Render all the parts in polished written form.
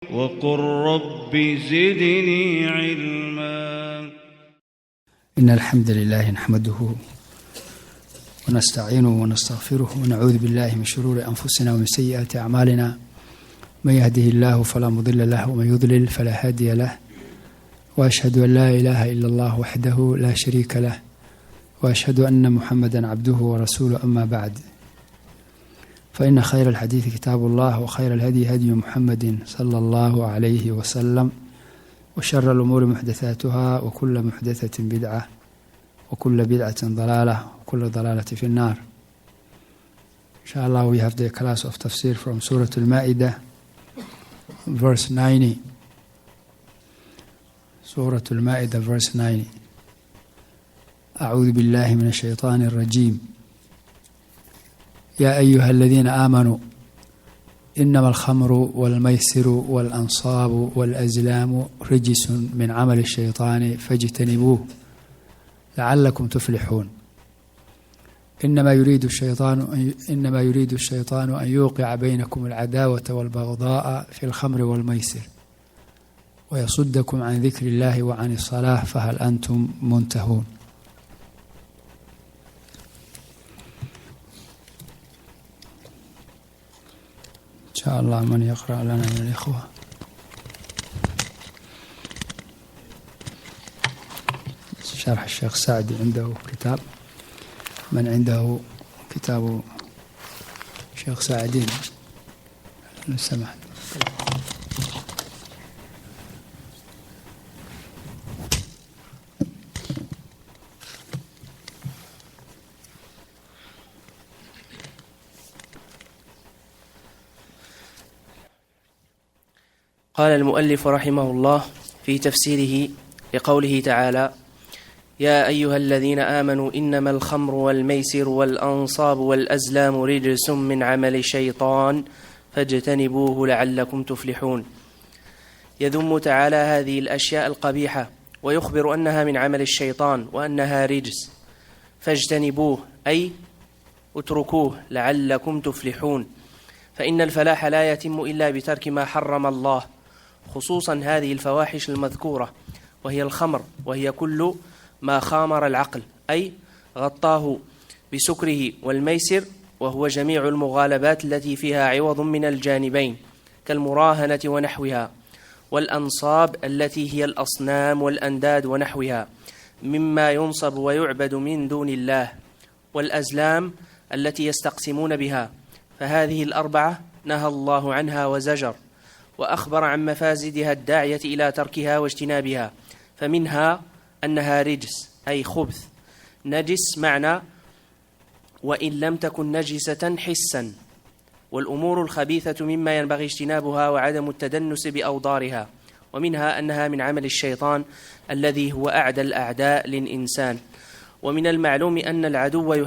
وقل رب زدني علما. إن الحمد لله نحمده ونستعينه ونستغفره ونعوذ بالله من شرور أنفسنا ومن سيئات أعمالنا. من يهده الله فلا مضل له ومن يضلل فلا هادي له، وأشهد أن لا إله إلا الله وحده لا شريك له، وأشهد أن محمدا عبده ورسوله. أما بعد، فإن خير الحديث كتاب الله، وخير الهدي هدي محمد صلى الله عليه وسلم، وشر الأمور محدثاتها، وكل محدثة بدعة، وكل بدعة ضلالة، وكل ضلالة في النار. Inshallah, we have the class of Tafsir from Surah Maidah, verse 90. Surah Maidah, verse 90. أعوذ بالله من الشيطان الرجيم. يا أيها الذين آمنوا إنما الخمر والميسر والأنصاب والأزلام رجس من عمل الشيطان فاجتنبوه لعلكم تفلحون. إنما يريد الشيطان أن يوقع بينكم العداوة والبغضاء في الخمر والميسر ويصدكم عن ذكر الله وعن الصلاة فهل أنتم منتهون. إن شاء الله من يقرأ لنا من الإخوة. شرح الشيخ سعدي عنده كتاب، من عنده كتاب الشيخ سعدي لو سمحت. قال المؤلف رحمه الله في تفسيره لقوله تعالى: يا أيها الذين آمنوا إنما الخمر والميسر والأنصاب والأزلام رجس من عمل الشيطان فاجتنبوه لعلكم تفلحون. يذم تعالى هذه الأشياء القبيحة ويخبر أنها من عمل الشيطان وأنها رجس، فاجتنبوه أي اتركوه لعلكم تفلحون، فإن الفلاح لا يتم إلا بترك ما حرم الله، خصوصا هذه الفواحش المذكورة، وهي الخمر، وهي كل ما خامر العقل أي غطاه بسكره، والميسر وهو جميع المغالبات التي فيها عوض من الجانبين كالمراهنة ونحوها، والأنصاب التي هي الأصنام والأنداد ونحوها مما ينصب ويعبد من دون الله، والأزلام التي يستقسمون بها، فهذه الأربعة نهى الله عنها وزجر، وأخبر عن مفاسدها الداعية إلى تركها واجتنابها، فمنها أنها رجس أي خبث، نجس معنى وإن لم تكن نجسة حسا، والأمور الخبيثة مما ينبغي اجتنابها وعدم التدنس بأوضارها، ومنها أنها من عمل الشيطان الذي هو أعدى الأعداء للإنسان، ومن المعلوم أن العدو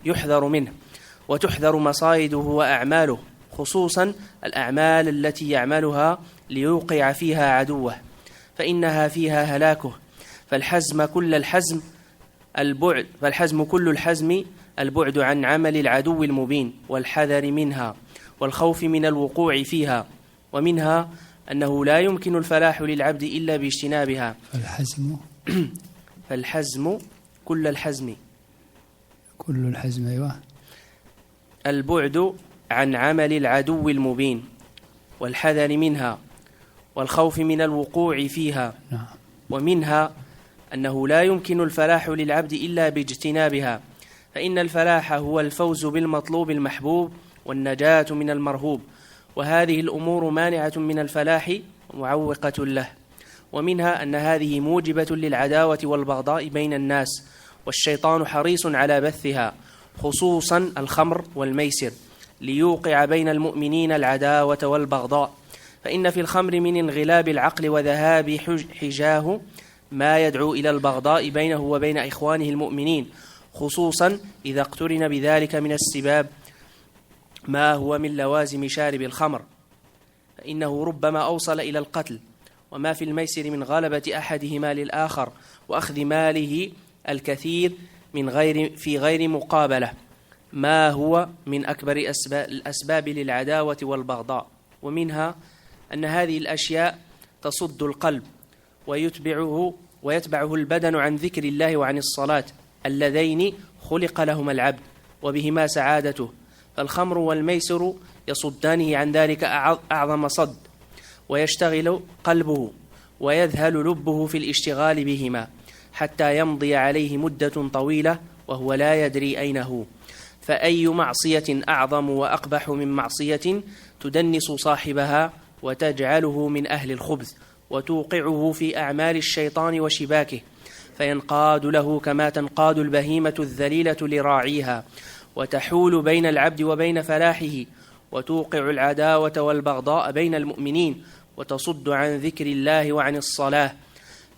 يحذر منه وتحذر مصائده وأعماله، خصوصا الأعمال التي يعملها ليوقع فيها عدوه، فإنها فيها هلاكه، فالحزم كل الحزم البعد عن عمل العدو المبين، والحذر منها، والخوف من الوقوع فيها، ومنها أنه لا يمكن الفلاح للعبد إلا باجتنابها. فالحزم كل الحزم أيوة. البعد عن عمل العدو المبين، والحذر منها، والخوف من الوقوع فيها، ومنها أنه لا يمكن الفلاح للعبد إلا باجتنابها، فإن الفلاح هو الفوز بالمطلوب المحبوب والنجاة من المرهوب، وهذه الأمور مانعة من الفلاح ومعوقة له، ومنها أن هذه موجبة للعداوة والبغضاء بين الناس، والشيطان حريص على بثها، خصوصا الخمر والميسر، ليوقع بين المؤمنين العداوة والبغضاء، فإن في الخمر من انغلاب العقل وذهاب حجاه ما يدعو إلى البغضاء بينه وبين إخوانه المؤمنين، خصوصا إذا اقترن بذلك من السباب ما هو من لوازم شارب الخمر، فإنه ربما أوصل إلى القتل، وما في الميسر من غلبة أحدهما للآخر وأخذ ماله الكثير في غير مقابلة، ما هو من أكبر الأسباب للعداوة والبغضاء، ومنها أن هذه الأشياء تصد القلب ويتبعه البدن عن ذكر الله وعن الصلاة اللذين خلق لهما العبد وبهما سعادته، فالخمر والميسر يصدانه عن ذلك أعظم صد، ويشتغل قلبه ويذهل لبه في الاشتغال بهما حتى يمضي عليه مدة طويلة وهو لا يدري أين هو. فأي معصية أعظم وأقبح من معصية تدنس صاحبها وتجعله من أهل الخبث وتوقعه في أعمال الشيطان وشباكه، فينقاد له كما تنقاد البهيمة الذليلة لراعيها، وتحول بين العبد وبين فلاحه، وتوقع العداوة والبغضاء بين المؤمنين، وتصد عن ذكر الله وعن الصلاة.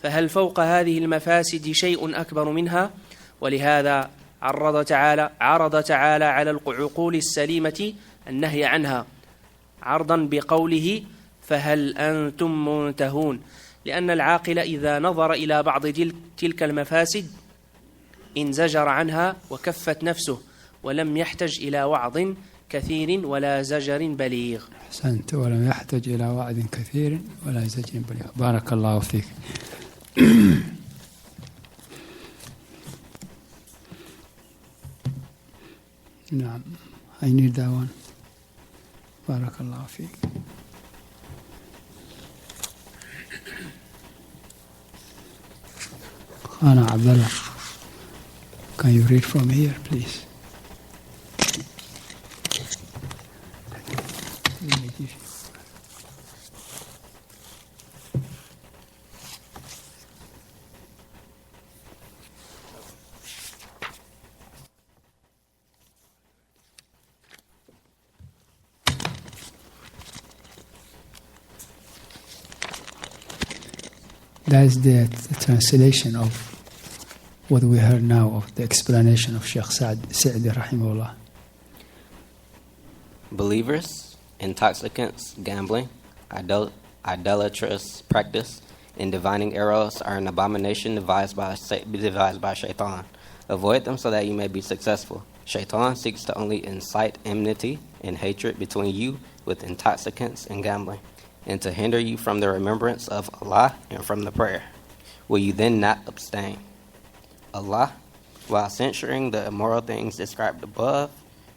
فهل فوق هذه المفاسد شيء أكبر منها؟ ولهذا عرض تعالى على العقول السليمة النهي عنها عرضا بقوله فهل أنتم منتهون، لأن العاقل إذا نظر إلى بعض تلك المفاسد انزجر عنها وكفت نفسه، ولم يحتج إلى وعظ كثير ولا زجر بليغ. أحسنت، ولم يحتج إلى وعظ كثير ولا زجر بليغ. بارك الله فيك. نعم، I need that one. بارك الله فيك. Khana Abdullah, can you read from here, please? That's the translation of what we heard now of the explanation of Sheikh Sa'di rahimahullah. Believers, intoxicants, gambling, idolatrous practice, and divining arrows are an abomination devised by Shaitan. Avoid them so that you may be successful. Shaitan seeks to only incite enmity and hatred between you with intoxicants and gambling, and to hinder you from the remembrance of Allah and from the prayer. Will you then not abstain? Allah, while censuring the immoral things described above,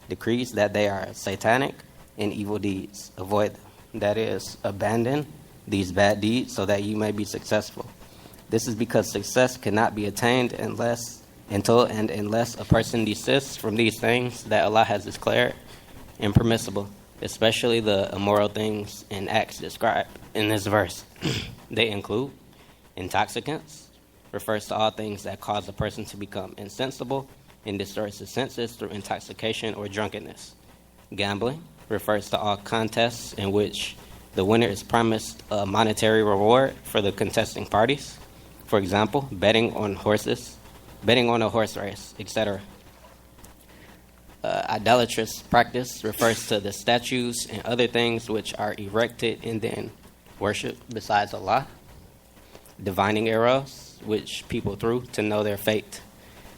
decrees that they are satanic and evil deeds. Avoid them. That is, abandon these bad deeds so that you may be successful. This is because success cannot be attained unless a person desists from these things that Allah has declared impermissible, especially the immoral things and acts described in this verse. They include intoxicants, refers to all things that cause a person to become insensible and distorts his senses through intoxication or drunkenness. Gambling refers to all contests in which the winner is promised a monetary reward for the contesting parties. For example, betting on a horse race, etc. Idolatrous practice refers to the statues and other things which are erected and then worshipped besides Allah. Divining arrows, which people threw to know their fate.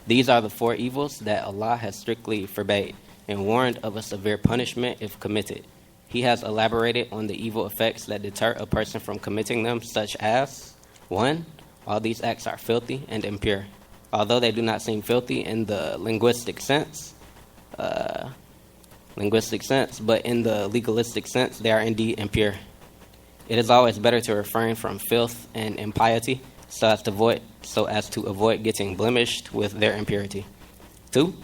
These are the four evils that Allah has strictly forbade and warned of a severe punishment if committed. He has elaborated on the evil effects that deter a person from committing them, such as 1. All these acts are filthy and impure. Although they do not seem filthy in the linguistic sense, but in the legalistic sense, they are indeed impure. It is always better to refrain from filth and impiety so as to avoid getting blemished with their impurity. 2.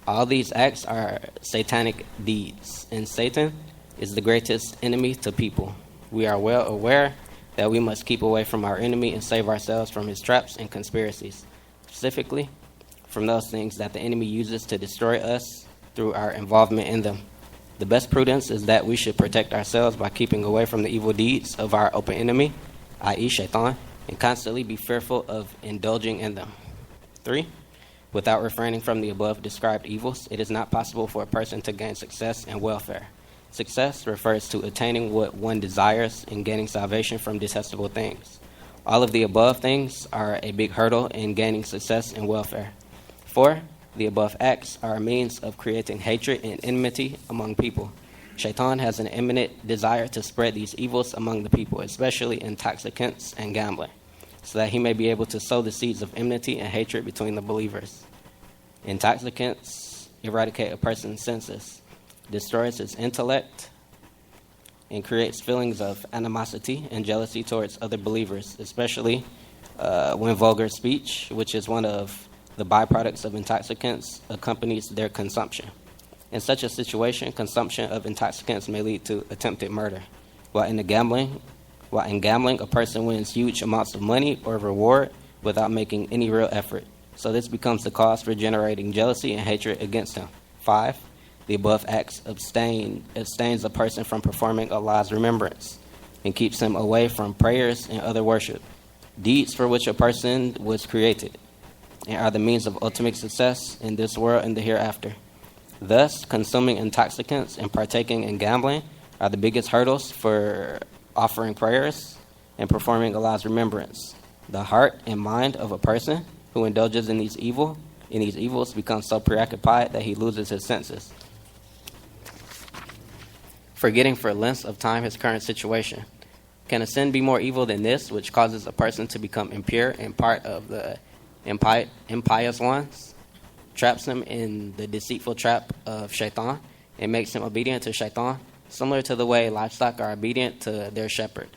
All these acts are satanic deeds, and Satan is the greatest enemy to people. We are well aware that we must keep away from our enemy and save ourselves from his traps and conspiracies, specifically from those things that the enemy uses to destroy us through our involvement in them. The best prudence is that we should protect ourselves by keeping away from the evil deeds of our open enemy, i.e. Shaitan, and constantly be fearful of indulging in them. 3. Without refraining from the above described evils, it is not possible for a person to gain success and welfare. Success refers to attaining what one desires and gaining salvation from detestable things. All of the above things are a big hurdle in gaining success and welfare. 4. The above acts are a means of creating hatred and enmity among people. Shaitan has an imminent desire to spread these evils among the people, especially intoxicants and gambling, so that he may be able to sow the seeds of enmity and hatred between the believers. Intoxicants eradicate a person's senses, destroys his intellect, and creates feelings of animosity and jealousy towards other believers, especially when vulgar speech, which is one of the byproducts of intoxicants, accompanies their consumption. In such a situation, consumption of intoxicants may lead to attempted murder. While in gambling, a person wins huge amounts of money or reward without making any real effort. So this becomes the cause for generating jealousy and hatred against him. 5. The above acts abstains a person from performing Allah's remembrance and keeps him away from prayers and other worship, deeds for which a person was created, and are the means of ultimate success in this world and the hereafter. Thus, consuming intoxicants and partaking in gambling are the biggest hurdles for offering prayers and performing Allah's remembrance. The heart and mind of a person who indulges in these evils becomes so preoccupied that he loses his senses, forgetting for lengths of time his current situation. Can a sin be more evil than this, which causes a person to become impure and part of the impious ones, traps him in the deceitful trap of shaitan, and makes him obedient to shaitan, similar to the way livestock are obedient to their shepherd?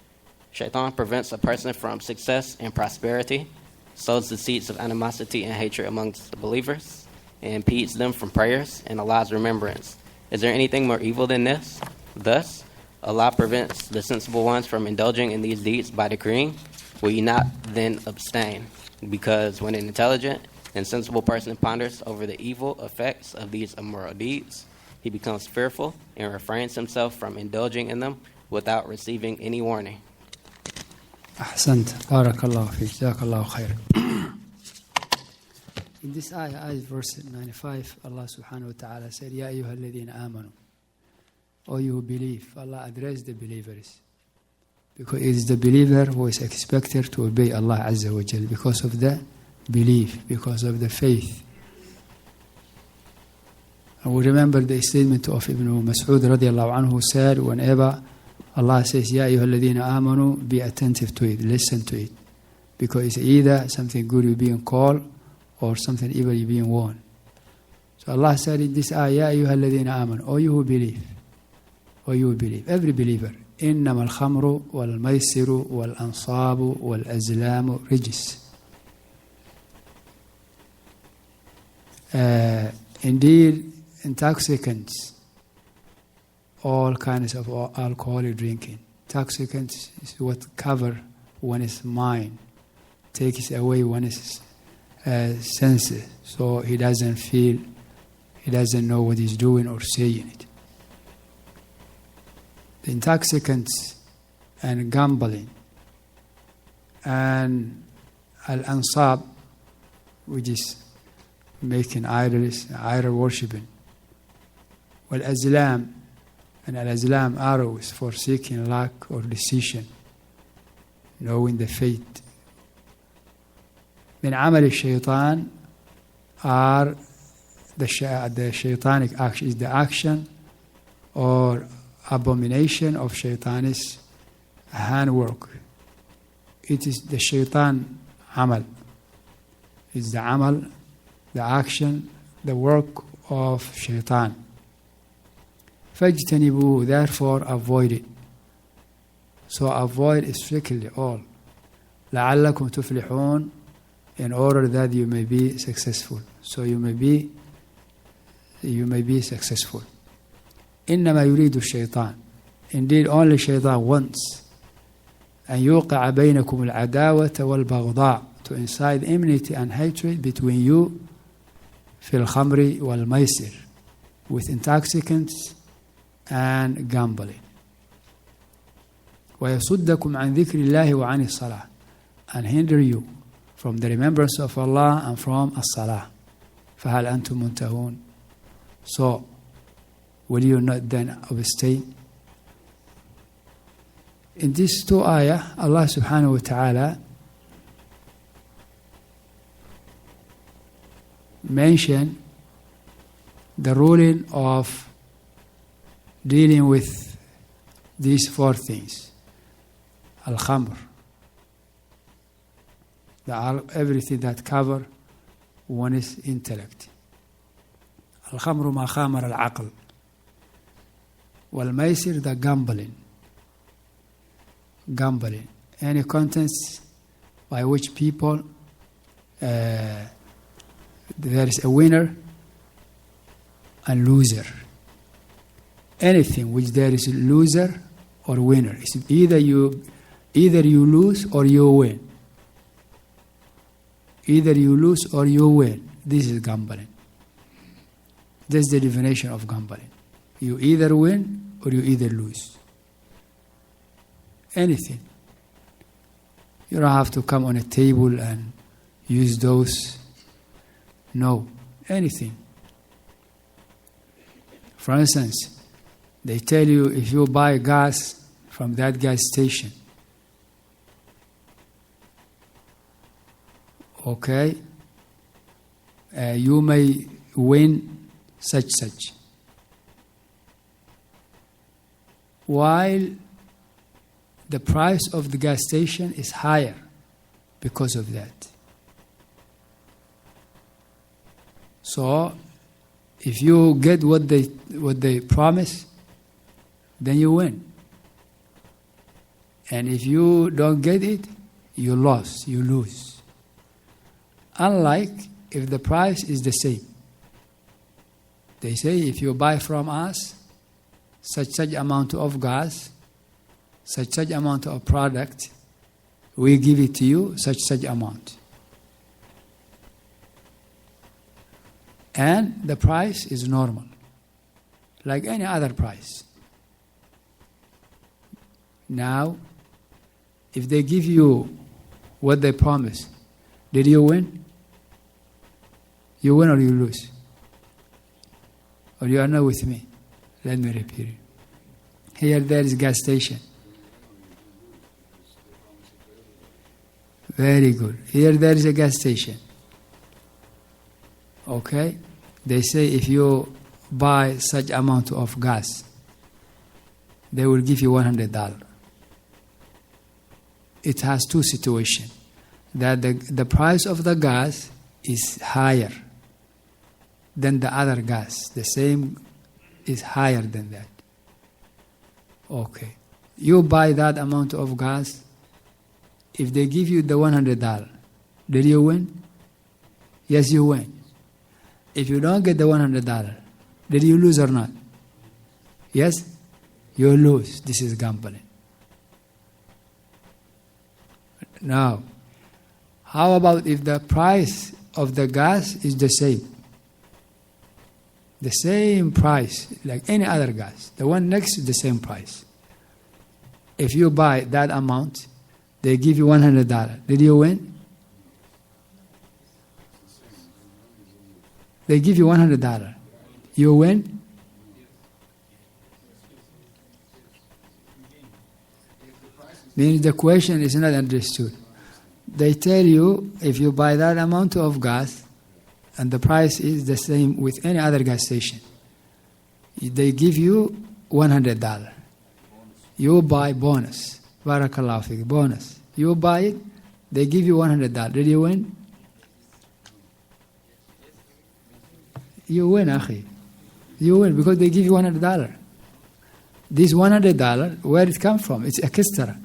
Shaitan prevents a person from success and prosperity, sows the seeds of animosity and hatred amongst the believers, and impedes them from prayers and Allah's remembrance. Is there anything more evil than this? Thus, Allah prevents the sensible ones from indulging in these deeds by decreeing, "Will you not then abstain?" Because when an intelligent and sensible person ponders over the evil effects of these immoral deeds, he becomes fearful and refrains himself from indulging in them without receiving any warning. أحسنت بارك الله فيك جزاك الله خير. In this ayah, verse 95, Allah subhanahu wa ta'ala said, Ya ayyuha alladhina amanu, O you who believe. Allah addressed the believers, because it is the believer who is expected to obey Allah Azza wa Jal because of the belief, because of the faith. And we remember the statement of Ibn Mas'ud radiallahu anhu, who said, whenever Allah says, Ya ayyuha alladhina amanu, be attentive to it, listen to it, because it's either something good you're being called or something evil you're being warned. So Allah said in this ayah, Ya ayyuha alladhina amanu, O you who believe, O you who believe, every believer, إنما الخمر والميسر والأنصاب والأزلام رجس. Indeed, intoxicants, all kinds of alcoholic drinking. Intoxicants is what cover one's mind, takes away one's senses, so he doesn't feel, he doesn't know what he's doing or saying it. The intoxicants and gambling and al-ansab, which is making idols, idol worshipping. Wal-azlam, and al-azlam, arrows for seeking luck or decision, knowing the fate. Min amal al-shaytan are the shaitanic action, is the action or abomination of shaitan's handwork. It is the shaitan amal. It's the amal, the action, the work of shaitan. فَاجْتَنِبُوهُ, therefore avoid it. So avoid strictly all. لَعَلَّكُمْ تُفْلِحُونَ, in order that you may be successful. So you may be successful. إنما يريد الشيطان, indeed only shaitan wants, أن يوقع بينكم العداوة والبغضاء, to incite enmity and hatred between you, في الخمر والميسر, with intoxicants and gambling. ويصدكم عن ذكر الله وعن الصلاة, and hinder you from the remembrance of Allah and from الصلاة. فهل أنتم منتهون? So will you not then abstain? In these two ayah, Allah subhanahu wa ta'ala mentioned the ruling of dealing with these four things. Al-Khamr, everything that cover one's intellect. Al-Khamru ma khamar al-aql. Wal-Maisir, the gambling. Gambling. Any contents by which people, there is a winner and loser. Anything which there is a loser or winner. It's either you lose or you win. Either you lose or you win. This is gambling. That's the definition of gambling. You either win or you either lose. Anything. You don't have to come on a table and use those. No. Anything. For instance, they tell you if you buy gas from that gas station, okay, you may win such. While the price of the gas station is higher because of that. So, if you get what they promise, then you win. And if you don't get it, you lose. Unlike if the price is the same. They say if you buy from us such amount of gas, such amount of product, we give it to you, such amount. And the price is normal, like any other price. Now, if they give you what they promise, did you win? You win or you lose? Or you are not with me? Let me repeat it. Here there is gas station. Very good. Here there is a gas station. Okay? They say if you buy such amount of gas, they will give you $100. It has two situations. That the price of the gas is higher than the other gas. The same is higher than that. Okay. You buy that amount of gas. If they give you the $100, did you win? Yes, you win. If you don't get the $100, did you lose or not? Yes? You lose. This is gambling. Now, how about if the price of the gas is the same? The same price, like any other gas. The one next is the same price. If you buy that amount, they give you $100. Did you win? They give you $100. You win? Means the question is not understood. They tell you if you buy that amount of gas and the price is the same with any other gas station, they give you $100. You buy bonus. Barakallahu fiqh, bonus. You buy it, they give you $100. Did you win? You win, akhi. You win because they give you $100. This $100, where it come from? It's extra.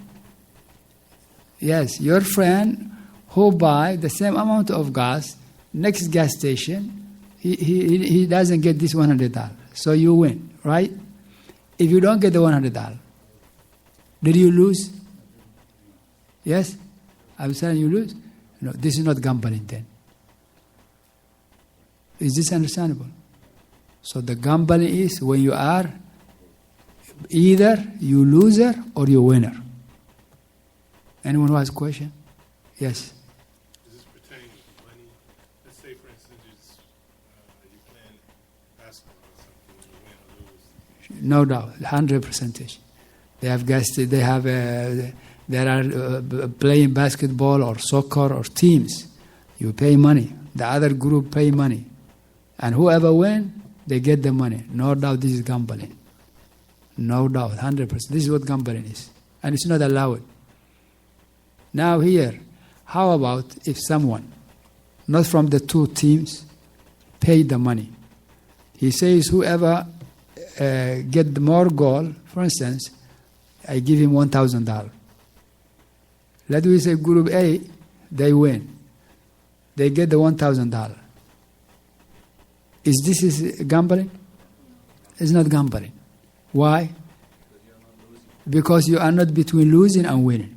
Yes, your friend who buy the same amount of gas, next gas station, he doesn't get this $100. So you win, right? If you don't get the $100, did you lose? Yes? I'm saying you lose? No, this is not gambling then. Is this understandable? So the gambling is when you are either you loser or you winner. Anyone who has a question? Yes. Does this pertain to money? Let's say, for instance, you playing basketball or something, you win or lose. No doubt, 100%. They have guessed. They have. There are playing basketball or soccer or teams. You pay money. The other group pay money, and whoever win, they get the money. No doubt, this is gambling. No doubt, 100%. This is what gambling is. And it's not allowed. Now here, how about if someone, not from the two teams, paid the money? He says whoever get the more goal, for instance, I give him $1,000. Let me say Group A, they win. They get the $1,000. Is this gambling? It's not gambling. Why? Because you are not between losing and winning.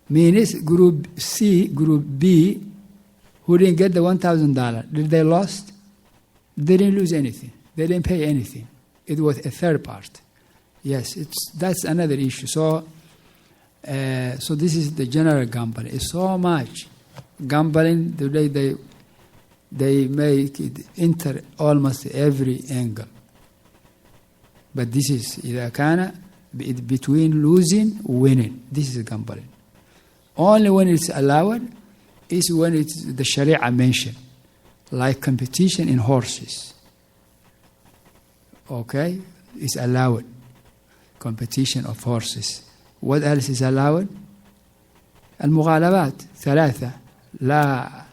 Means Group C, Group B, who didn't get the $1,000, did they lost? They didn't lose anything. They didn't pay anything. It was a third part. Yes, that's another issue. So this is the general gambling. It's so much gambling today. They make it enter almost every angle. But this is إذا كان between losing winning. This is gambling. Only when it's allowed is when it's the Sharia mentioned, like competition in horses. Okay, it's allowed. Competition of horses. What else is allowed? المغالبات ثلاثة. لا.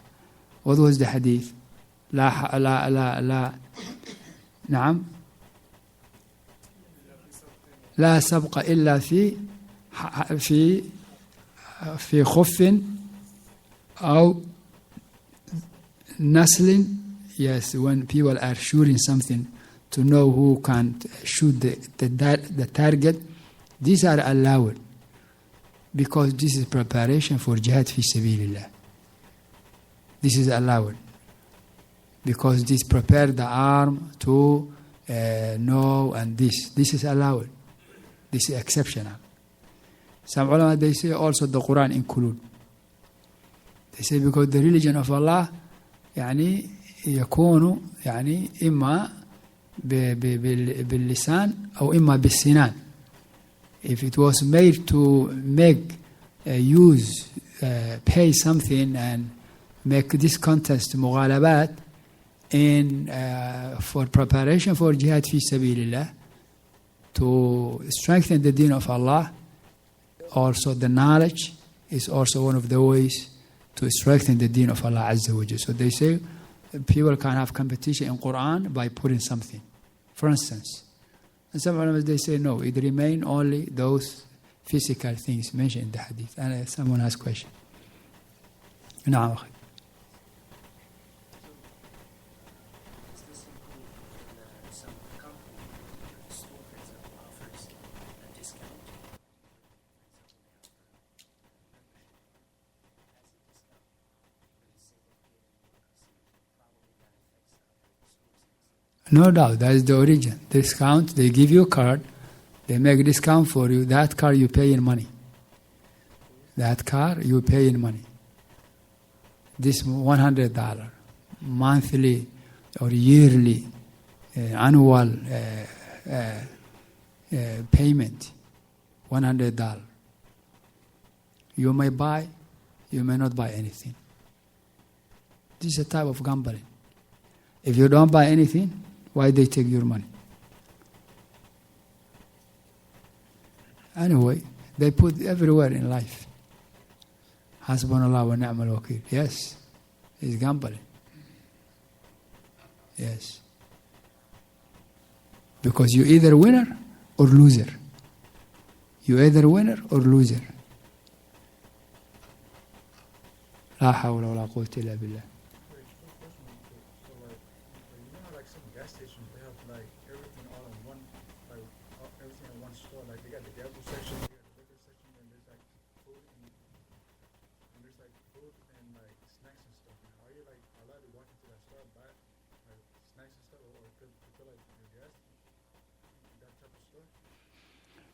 What was the hadith? لا نعم لا سبق إلا في خف أو نسل. Yes, when people are shooting something to know who can shoot the target, these are allowed because this is preparation for jihad fi sabilillah. This is allowed because this prepare the arm to know, and this is allowed. This is exceptional. Some ulama, they say also the Quran include. They say because the religion of Allah يعني يكون يعني إما باللسان أو إما بالسنان. If it was made to make pay something and make this contest مغالبات in for preparation for jihad fi sabilillah, to strengthen the deen of Allah. Also the knowledge is also one of the ways to strengthen the deen of Allah Azza wa Jalla. So they say people can have competition in Quran by putting something, for instance. And some ulama, they say no, it remain only those physical things mentioned in the hadith. And someone has a question. نعم أخي. No doubt, that is the origin. Discount, they give you a card, they make a discount for you. That car you pay in money. That car you pay in money. This $100, monthly or yearly, annual payment, $100. You may buy, you may not buy anything. This is a type of gambling. If you don't buy anything, why they take your money? Anyway, they put everywhere in life. Hasbunallah wa ni'mal wakil. Yes, it's gambling. Yes. Because you either winner or loser. You either winner or loser. La hawla wa la quwwata illa billah.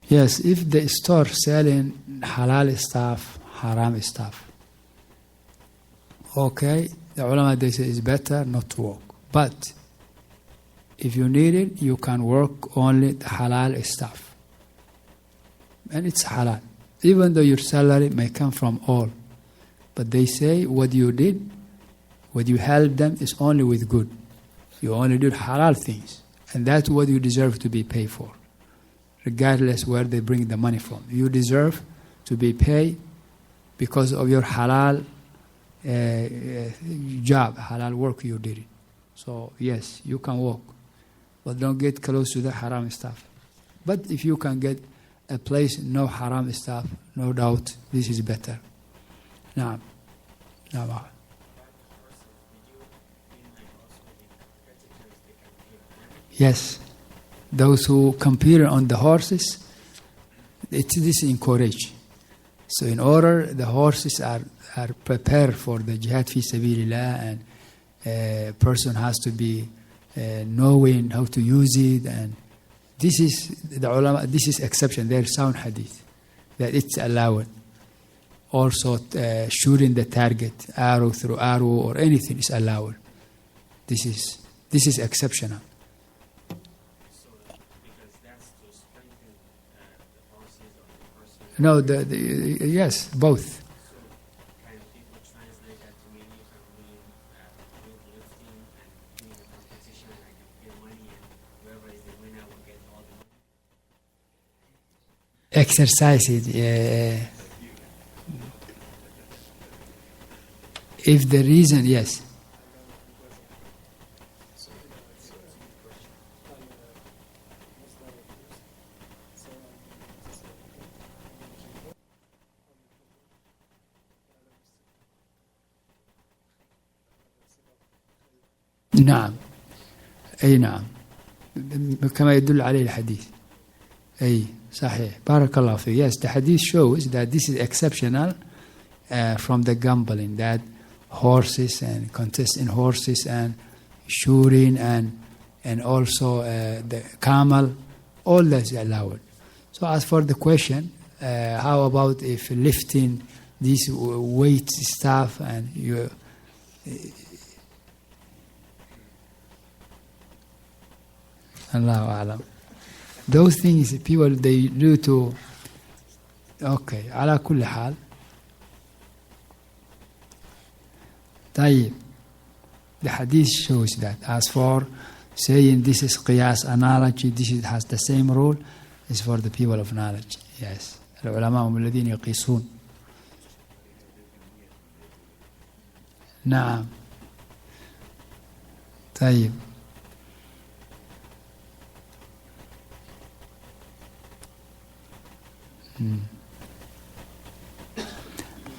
Yes, if the store selling halal stuff, haram stuff, okay, the ulama, they say it's better not to work. But if you need it, you can work only the halal stuff. And it's halal. Even though your salary may come from all. But they say what you did, what you helped them is only with good. You only did halal things. And that's what you deserve to be paid for, regardless where they bring the money from. You deserve to be paid because of your halal job, halal work you did. So yes, you can walk, but don't get close to the haram stuff. But if you can get a place, no haram stuff, no doubt, this is better. Naam. Naam. Yes, those who compete on the horses, this is encouraged. So in order, the horses are prepared for the jihad fi sabilillah, and a person has to be knowing how to use it, and this is the ulama. This is exception. There is sound hadith that it's allowed. Also, shooting the target, arrow through arrow or anything is allowed. This is exceptional. No, yes, both. Can people translate that to mean you can win weightlifting and win a competition and I can get money and whoever is the winner will get all the money? Exercise it. If the reason, yes. نعم أي نعم كما يدل عليه الحديث أي صحيح بارك الله فيك. Yes, the hadith shows that this is exceptional from the gambling, that horses and contest in horses and shooting and also the camel, all that is allowed. So as for the question, how about if lifting this weight stuff and you Allahu A'lam. Those things people they do to okay على كل حال. طيب, the hadith shows that. As for saying this is qiyas analogy, this has the same rule, is for the people of knowledge. Yes, العلماء هم الذين يقيسون. نعم. طيب.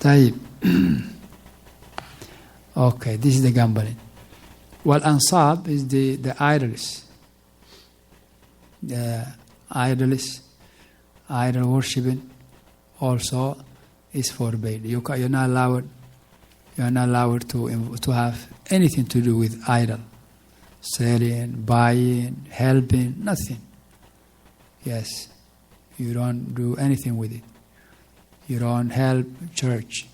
طيب. Okay, this is the gambling. Well, ansab is the idols. The idols, idol worshipping also is forbidden. You're not allowed. You're not allowed to have anything to do with idol, selling, buying, helping, nothing. Yes, you don't do anything with it. You don't help church.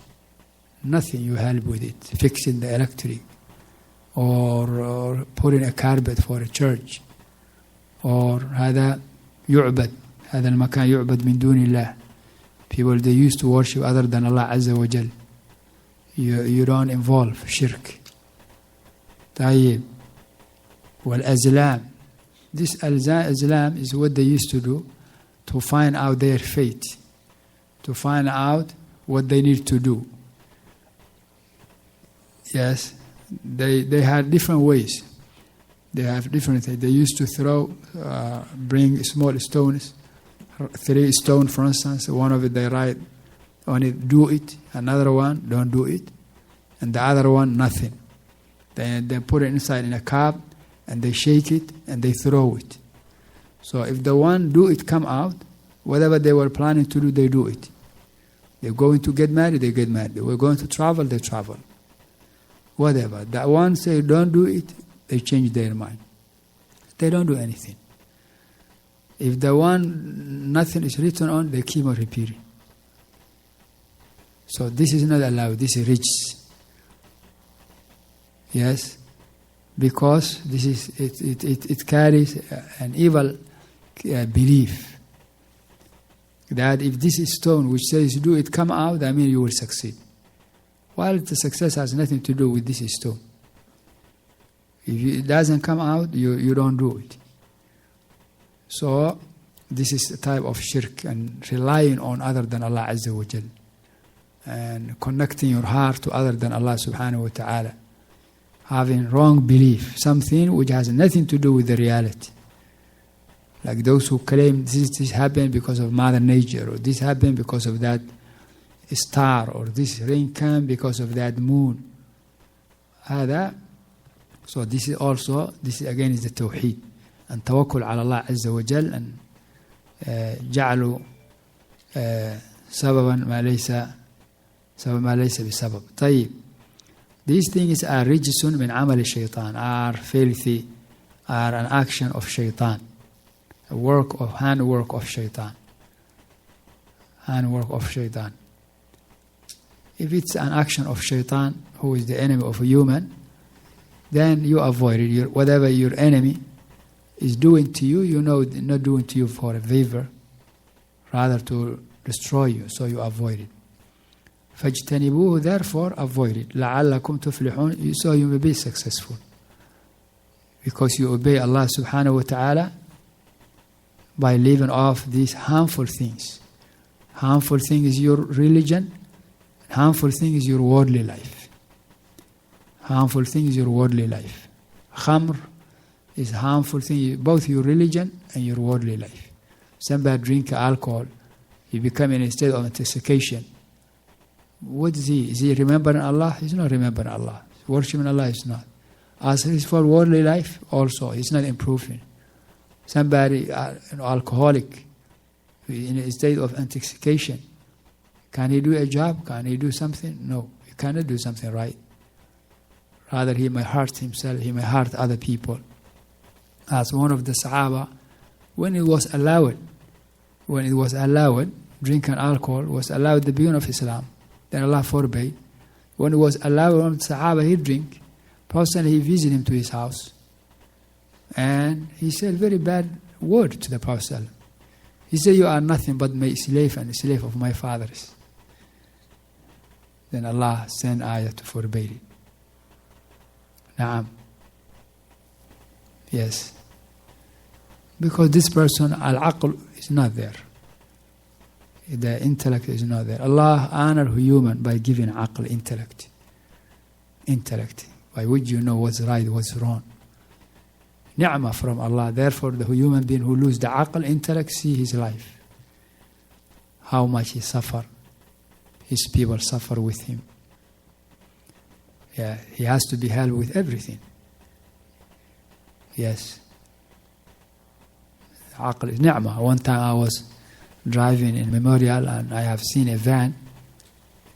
Nothing you help with it. Fixing the electric or putting a carpet for a church or هذا يعبد هذا المكان يعبد من دون الله. People they used to worship other than Allah Azza wa Jal. You don't involve shirk. طيب. والأزلام. This azlam is what they used to do to find out their fate, to find out what they need to do. Yes, they had different ways. They have different things. They used to throw, bring small stones, 3 stones, for instance. One of it they write on it, do it. Another one, don't do it. And the other one, nothing. Then they put it inside in a cup and they shake it and they throw it. So if the one do it come out, whatever they were planning to do, they do it. They're going to get married, they get married. They were going to travel, they travel. Whatever. That one say don't do it, they change their mind. They don't do anything. If the one nothing is written on, they keep on repeating. So this is not allowed. This is rich. Yes, because this is it carries an evil belief that if this is stone which says do it come out, that means you will succeed. While the success has nothing to do with this stone. If it doesn't come out, you don't do it. So this is a type of shirk, and relying on other than Allah Azza wa Jal, and connecting your heart to other than Allah subhanahu wa ta'ala, having wrong belief, something which has nothing to do with the reality. Like those who claim this happened because of Mother Nature, or this happened because of that star, or this rain came because of that moon. So this is again is the Tawheed, and tawakkul ala Allah Azza wa Jal, and جعلوا سببا ما ليس بسبب. طيب, these things are رجس من عمل الشيطان, are filthy, are an action of shaitan, a handwork of shaitan. If it's an action of shaitan, who is the enemy of a human, then you avoid it. Whatever your enemy is doing to you, you know, not doing to you for a favor, rather to destroy you, so you avoid it. فَاجْتَنِبُوهُ, therefore avoid it. لَعَلَّكُمْ تُفْلِحُونَ, so you may be successful. Because you obey Allah subhanahu wa ta'ala by leaving off these harmful things. Harmful thing is your religion, harmful thing is your worldly life. Harmful thing is your worldly life. Khamr is harmful thing, both your religion and your worldly life. Somebody drink alcohol, he become in a state of intoxication. What is he? Is he remembering Allah? He's not remembering Allah. Worshipping Allah is not. As is for worldly life also, he's not improving. Somebody, an alcoholic, in a state of intoxication, can he do a job? Can he do something? No, he cannot do something right. Rather, he may hurt himself, he may hurt other people. As one of the Sahaba, when it was allowed, drinking alcohol was allowed at the beginning of Islam. Then Allah forbade. When it was allowed, one of the Sahaba, he drink. Personally, he visited him to his house. And he said very bad word to the Prophet. He said, you are nothing but my slave and the slave of my fathers. Then Allah sent ayah to forbade it. Naam. Yes. Because this person, al-aql, is not there. The intellect is not there. Allah honor human by giving aql, intellect. Intellect, by which you know what's right, what's wrong. Ni'mah from Allah. Therefore, the human being who lose the aql, intellect, see his life. How much he suffer. His people suffer with him. Yeah, he has to be held with everything. Yes. Aql is ni'mah. One time I was driving in Memorial and I have seen a van,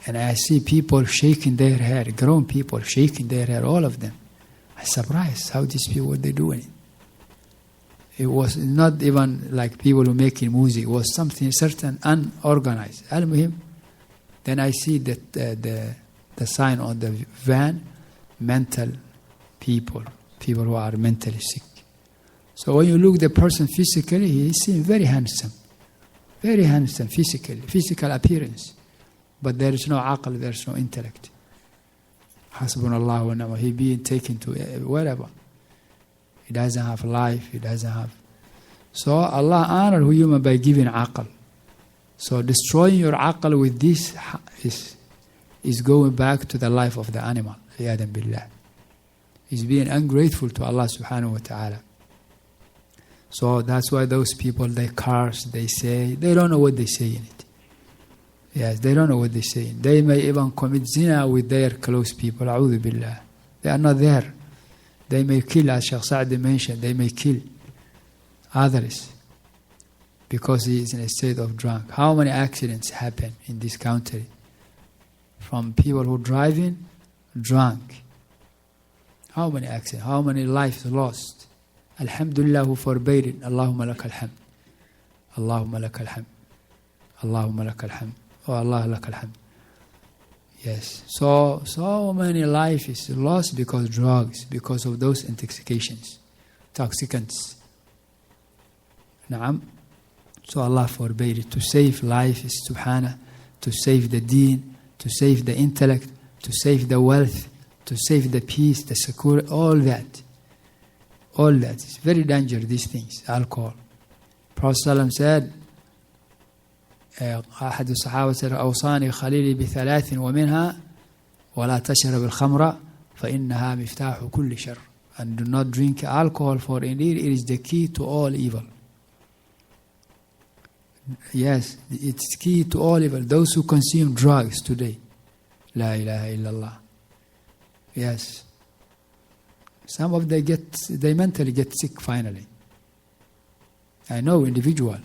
and I see people shaking their head, grown people shaking their head, all of them. I was surprised how these people, what they doing. It was not even like people who making music. It was something certain unorganized. Al-Muhim. Then I see that the sign on the van, mental people who are mentally sick. So when you look at the person physically, he seems very handsome physically, physical appearance. But there is no aql, there is no intellect. Hasbunallah wa ni'mal. He being taken to wherever. He doesn't have life, he doesn't have. So Allah honor human by giving aql. So destroying your aql with this is going back to the life of the animal. Iyadan billah. Is being ungrateful to Allah subhanahu wa ta'ala. So that's why those people, they curse, they say, they don't know what they say in it. Yes, they don't know what they say. They may even commit zina with their close people. A'udhu billah. They are not there. They may kill, as Shaykh Sa'di mentioned, they may kill others because he is in a state of drunk. How many accidents happen in this country from people who driving drunk? How many accidents? How many lives lost? Alhamdulillah, who forbade it. Allahumma lakal hamd. Allahumma lakal hamd. Allahumma lakal hamd. Oh Allah lakal hamd. Yes. So many lives is lost because drugs, because of those intoxications, toxicants. Naam. So Allah forbade it. To save life is subhanah, to save the deen, to save the intellect, to save the wealth, to save the peace, the security, all that. All that. It's very dangerous, these things. Alcohol. Prophet ﷺ said, أحد الصحابة أوصاني خليلي بثلاث ومنها ولا تشرب الخمر فإنها مفتاح كل شر. And do not drink alcohol, for indeed it is the key to all evil. Yes, it's key to all evil. Those who consume drugs today, La ilaha illallah. Yes. Some of them they mentally get sick finally. I know individual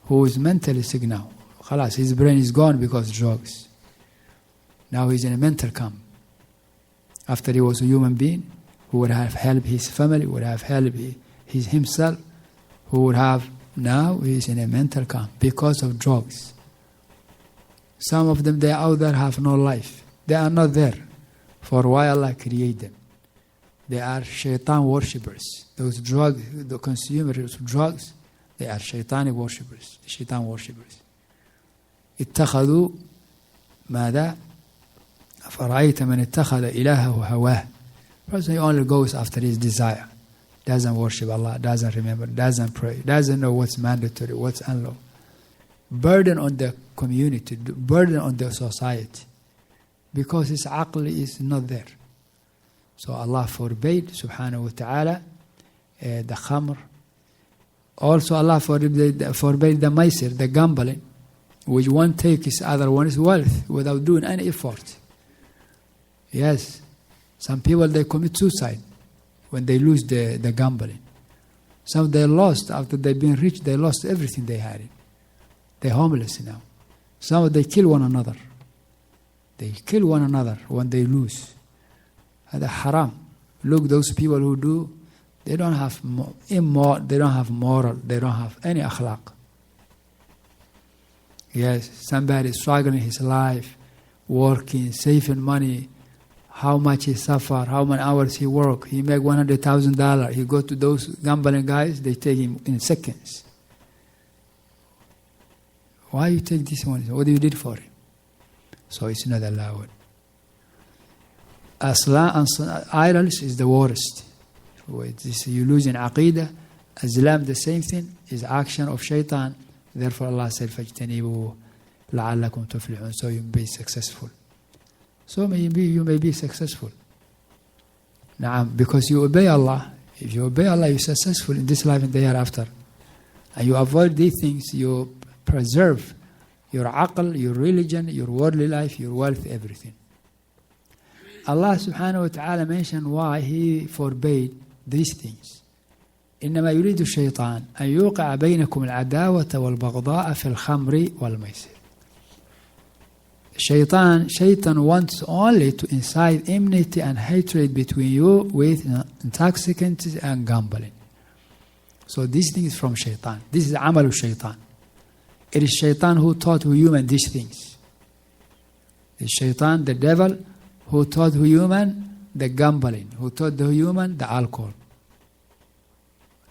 who is mentally sick now. Khalas, his brain is gone because of drugs. Now he's in a mental camp. After he was a human being, who would have helped his family, would have helped himself, who would have, now he's in a mental camp because of drugs. Some of them, they out there have no life. They are not there for why Allah created them. They are shaitan worshippers. Those drugs, the consumers of drugs, they are shaitani worshippers. Shaitan worshippers. اتخذوا ماذا؟ أفرأيت من اتخذ إلهه هواه. Person he only goes after his desire. Doesn't worship Allah, doesn't remember, doesn't pray, doesn't know what's mandatory, what's unlawful. Burden on the community, burden on the society. Because his aql is not there. So Allah forbade, subhanahu wa ta'ala, the khamr. Also Allah forbade the maisir, the gambling, which one takes other one's wealth without doing any effort. Yes. Some people, they commit suicide when they lose the gambling. Some they lost, after they've been rich, they lost everything they had. They're homeless now. Some they kill one another. They kill one another when they lose. That's haram. Look, those people who do, they don't have they don't have moral, they don't have any akhlaq. Yes, somebody struggling his life, working, saving money, how much he suffer, how many hours he work. He make $100,000. He go to those gambling guys, they take him in seconds. Why you take this one? What do you did for him? So it's not allowed. Idols is the worst. You lose in aqidah. Islam, the same thing, is action of shaitan. Therefore Allah said, فَاجْتَنِبُوا لَعَلَّكُمْ تُفْلِحُونَ. So you may be successful. So you may be successful. Naam, because you obey Allah. If you obey Allah, you're successful in this life and the hereafter. And you avoid these things, you preserve your aql, your religion, your worldly life, your wealth, everything. Allah subhanahu wa ta'ala mentioned why He forbade these things. إنما يريد الشيطان أن يوقع بينكم العداوة والبغضاء في الخمر والميسر. Shaitan wants only to incite enmity and hatred between you with intoxicants and gambling. So this thing is from shaitan. This is amal of shaitan. It is shaitan who taught human these things. The shaitan, the devil, who taught human the gambling, who taught the human the alcohol.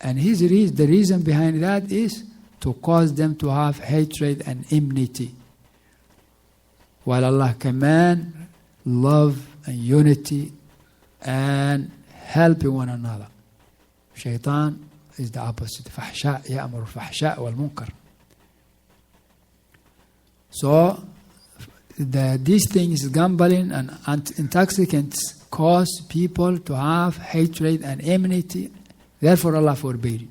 And the reason behind that is to cause them to have hatred and enmity. While Allah commands love and unity and helping one another. Shaitan is the opposite. فحشاء يأمر الفحشاء والمنكر. So these things, gambling and intoxicants, cause people to have hatred and enmity. Therefore Allah forbade it.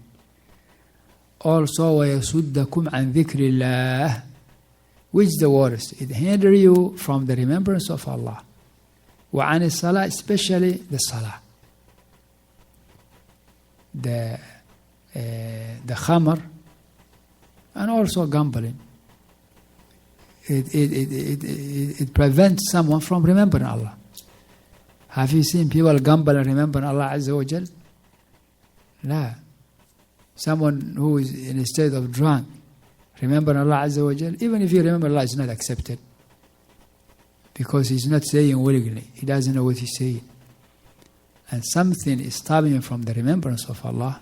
Also وَيَسُدَّكُمْ عَنْ ذِكْرِ اللَّهِ. Which is the worst? It hinders you from the remembrance of Allah. وَعَنِ الصَّلَاةِ, especially the salah. The khamr and also gambling. It prevents someone from remembering Allah. Have you seen people gamble and remember Allah Azza wa Jal? La. Someone who is in a state of drunk, remember Allah Azza wa Jal, even if you remember Allah, is not accepted. Because he's not saying willingly. He doesn't know what he's saying. And something is stopping him from the remembrance of Allah.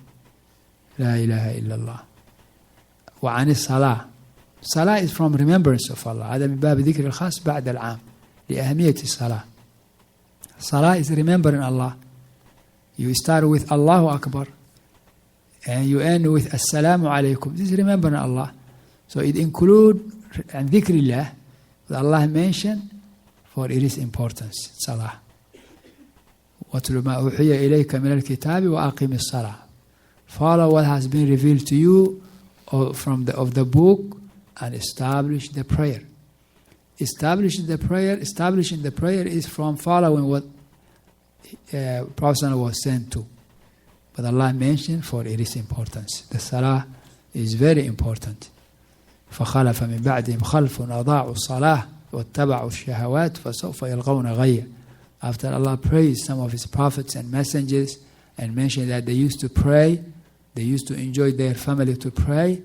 La ilaha illallah. Wa ani salah. Salah is from remembrance of Allah. هذا من باب ذكر الخاص بعد العام لأهمية الصلاة. Salah is remembering Allah. You start with Allahu Akbar. and you end with Assalamu alaikum. This is remembering Allah. So it includes and dhikrillah that Allah mentioned for its importance. Salah. وَاتْلُ مَا أُوحِيَ إِلَيْكَ مِنَ الْكِتَابِ وَأَقِمِ الصَّلَاةِ. Follow what has been revealed to you of the book and establish the prayer. Establishing the prayer is from following what Prophet was sent to. But Allah mentioned for its importance. The salah is very important. فَخَلَفَ مِنْ بَعْدِهِمْ خَلْفٌ أَضَاعُوا الصَّلَاةَ وَاتَّبَعُوا الشَّهَوَاتِ فَسَوْفَ يَلْقَوْنَ غَيًّا. After Allah praised some of His prophets and messengers and mentioned that they used to pray, they used to enjoy their family to pray,